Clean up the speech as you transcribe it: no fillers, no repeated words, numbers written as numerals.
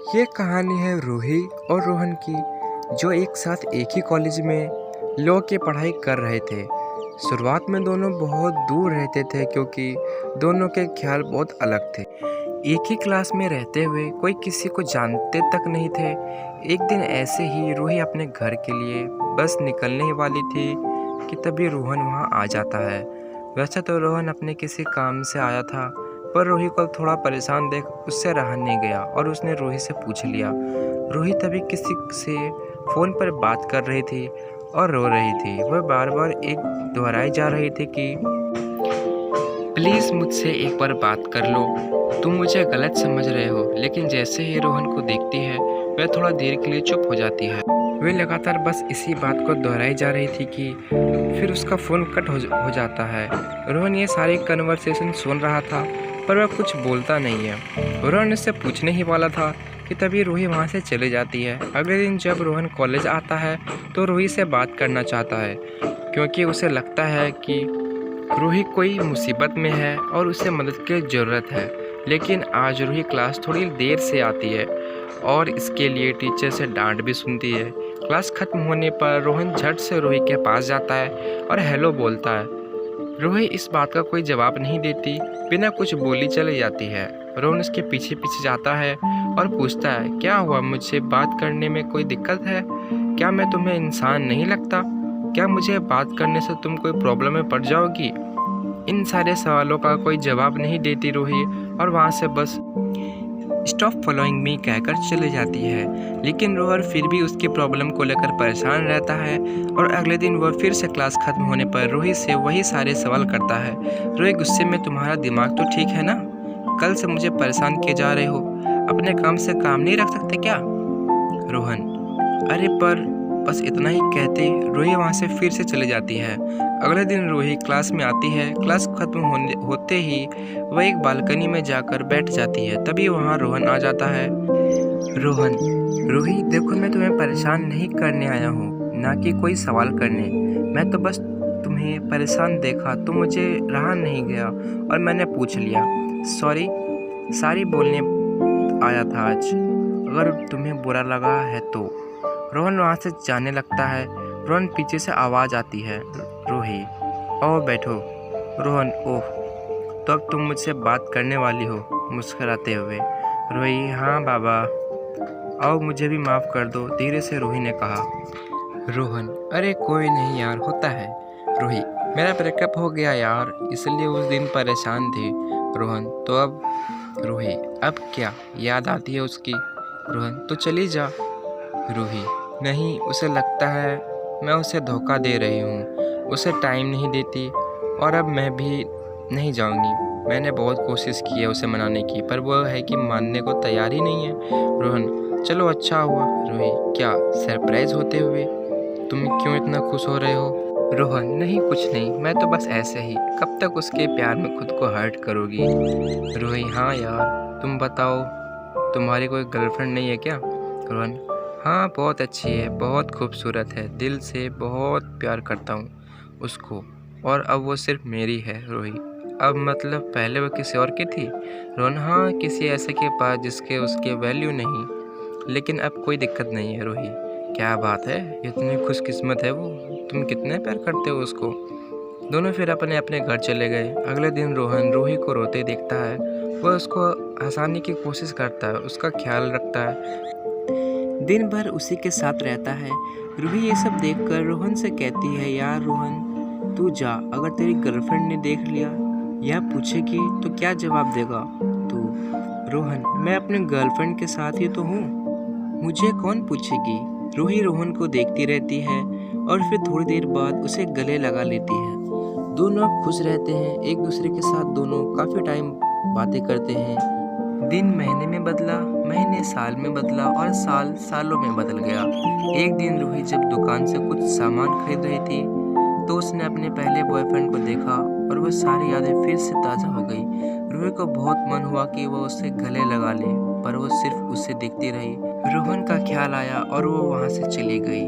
ये कहानी है रूही और रोहन की, जो एक साथ एक ही कॉलेज में लॉ की पढ़ाई कर रहे थे। शुरुआत में दोनों बहुत दूर रहते थे क्योंकि दोनों के ख्याल बहुत अलग थे। एक ही क्लास में रहते हुए कोई किसी को जानते तक नहीं थे। एक दिन ऐसे ही रूही अपने घर के लिए बस निकलने ही वाली थी कि तभी रोहन वहाँ आ जाता है। वैसे तो रोहन अपने किसी काम से आया था, पर रूही को थोड़ा परेशान देख उससे रहा नहीं गया और उसने रूही से पूछ लिया। रूही तभी किसी से फ़ोन पर बात कर रही थी और रो रही थी। वह बार बार एक दोहराई जा रही थी कि प्लीज़ मुझसे एक बार बात कर लो, तुम मुझे गलत समझ रहे हो। लेकिन जैसे ही रोहन को देखती है वह थोड़ा देर के लिए चुप हो जाती है। वह लगातार बस इसी बात को दोहराई जा रही थी कि फिर उसका फ़ोन कट हो जाता है। रोहन ये सारी कन्वर्सेशन सुन रहा था, पर वह कुछ बोलता नहीं है। रोहन उससे पूछने ही वाला था कि तभी रूही वहाँ से चली जाती है। अगले दिन जब रोहन कॉलेज आता है तो रूही से बात करना चाहता है, क्योंकि उसे लगता है कि रूही कोई मुसीबत में है और उसे मदद की ज़रूरत है। लेकिन आज रूही क्लास थोड़ी देर से आती है और इसके लिए टीचर से डांट भी सुनती है। क्लास खत्म होने पर रोहन झट से रूही के पास जाता है और हेलो बोलता है। रूही इस बात का कोई जवाब नहीं देती, बिना कुछ बोली चली जाती है। रोहन उसके पीछे पीछे जाता है और पूछता है, क्या हुआ, मुझसे बात करने में कोई दिक्कत है? क्या मैं तुम्हें इंसान नहीं लगता? क्या मुझे बात करने से तुम कोई प्रॉब्लम में पड़ जाओगी? इन सारे सवालों का कोई जवाब नहीं देती रूही और वहाँ से बस स्टॉप फॉलोइंग मी कहकर चले जाती है। लेकिन रोहन फिर भी उसकी प्रॉब्लम को लेकर परेशान रहता है और अगले दिन वह फिर से क्लास खत्म होने पर रूही से वही सारे सवाल करता है। रूही गुस्से में, तुम्हारा दिमाग तो ठीक है ना? कल से मुझे परेशान किए जा रहे हो, अपने काम से काम नहीं रख सकते क्या? रोहन, अरे पर बस इतना ही कहते रूही वहाँ से फिर से चली जाती है। अगले दिन रूही क्लास में आती है। क्लास खत्म होते ही वह एक बालकनी में जाकर बैठ जाती है। तभी वहाँ रोहन आ जाता है। रोहन, रूही देखो, मैं तुम्हें परेशान नहीं करने आया हूँ, ना कि कोई सवाल करने। मैं तो बस तुम्हें परेशान देखा तो मुझे रहा नहीं गया और मैंने पूछ लिया। सॉरी बोलने आया था आज, अगर तुम्हें बुरा लगा है तो। रोहन वहाँ से जाने लगता है। रोहन पीछे से आवाज़ आती है, रूही आओ बैठो। रोहन, ओह तो अब तुम मुझसे बात करने वाली हो, मुस्कुराते हुए। रूही, हाँ बाबा, आओ मुझे भी माफ़ कर दो, धीरे से रूही ने कहा। रोहन, अरे कोई नहीं यार, होता है। रूही, मेरा ब्रेकअप हो गया यार, इसलिए उस दिन परेशान थी। रोहन, तो अब? रूही, अब क्या याद आती है उसकी? रोहन, तो चली जा। रूही, नहीं, उसे लगता है मैं उसे धोखा दे रही हूँ, उसे टाइम नहीं देती और अब मैं भी नहीं जाऊँगी। मैंने बहुत कोशिश की है उसे मनाने की, पर वह है कि मानने को तैयार ही नहीं है। रोहन, चलो अच्छा हुआ। रूही, क्या सरप्राइज़ होते हुए? तुम क्यों इतना खुश हो रहे हो? रोहन, नहीं कुछ नहीं, मैं तो बस ऐसे ही। कब तक उसके प्यार में खुद को हर्ट करोगी? रूही, हाँ यार, तुम बताओ, तुम्हारी कोई गर्लफ्रेंड नहीं है क्या? रोहन, हाँ बहुत अच्छी है, बहुत खूबसूरत है, दिल से बहुत प्यार करता हूँ उसको, और अब वो सिर्फ मेरी है। रूही, अब मतलब पहले वो किसी और की थी? रोहन, हाँ किसी ऐसे के पास जिसके उसके वैल्यू नहीं, लेकिन अब कोई दिक्कत नहीं है। रूही, क्या बात है, इतनी खुशकिस्मत है वो, तुम कितने प्यार करते हो उसको। दोनों फिर अपने अपने घर चले गए। अगले दिन रोहन रूही को रोते देखता है। वह उसको हंसाने की कोशिश करता है, उसका ख्याल रखता है, दिन भर उसी के साथ रहता है। रूही ये सब देखकर रोहन से कहती है, यार रोहन तू जा, अगर तेरी गर्लफ्रेंड ने देख लिया या पूछेगी तो क्या जवाब देगा तू? रोहन, मैं अपने गर्लफ्रेंड के साथ ही तो हूँ, मुझे कौन पूछेगी? रूही रोहन को देखती रहती है और फिर थोड़ी देर बाद उसे गले लगा लेती है। दोनों खुश रहते हैं एक दूसरे के साथ, दोनों काफ़ी टाइम बातें करते हैं। दिन महीने में बदला, महीने साल में बदला और साल सालों में बदल गया। एक दिन रूही जब दुकान से कुछ सामान खरीद रही थी तो उसने अपने पहले बॉयफ्रेंड को देखा और वह सारी यादें फिर से ताज़ा हो गई। रूही को बहुत मन हुआ कि वह उसे गले लगा ले, पर वो सिर्फ उसे देखती रही। रोहन का ख्याल आया और वो वहाँ से चली गई।